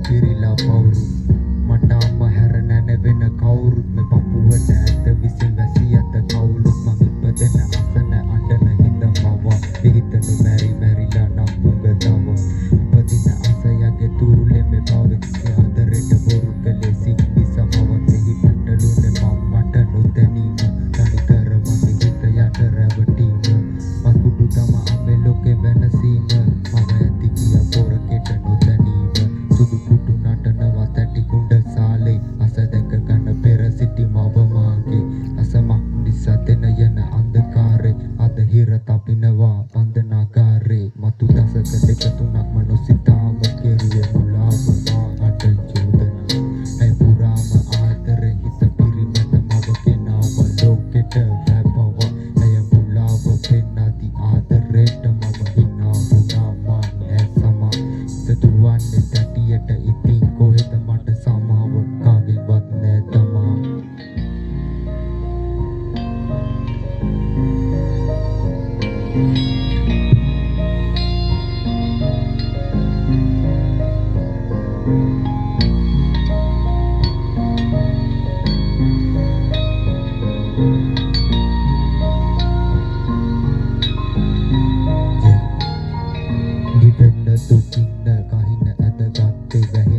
පිරිලා පවුරු මට අම්ම හැර නැනෙවෙන කවුරුත් මේ පපුවට ඇත විසින් වැසී ඇත කවුලුත් මං ඉපදෙන අසන අඬන හිඳ මවා පිහිටනු මැරි මැරිලා නම් පුඟදව උපදින අසයගේ තුරුලෙ මේ භාවිතේ ආදරෙට බොරු කළේ සික්නි සමවතෙහි පැටලුනේ මම මට නොදැනීම තනිකර මගේ හිත යට රැවටීම මකුඩු තම අමේ ලෝකෙ වෙනසීම මම ඇති කිය පොර කෙට නොදැනීම සුදු කුඩු නටනවා තැටි කුණ්ඩ සාලේ අස දැක ගන්න පෙර සිටි මව මාගේ අසමක් නිසා දෙන යන අන්ධකාරේ අද හිර තපිනවා බන්ධනාගාරේ මතු දසක දෙක තුනක් මනොසිතාම කෙරුවේ මුලාව මාහට චෝදනා ඇය පුරාම ආදරේ හිත පිරිමැද මව කෙනාව ලෝකෙට වැපව ඇය මුලාව පෙන්නති ආදරේට මම හිනා වුණා මං ඇසම සතුවන්නේ තැටියට ඉතින් කොහෙද මට සමාව කාගෙවත් නෑ තමා නිදන්න දුකින්න කහින ඇද ගත්තේ වැහෙ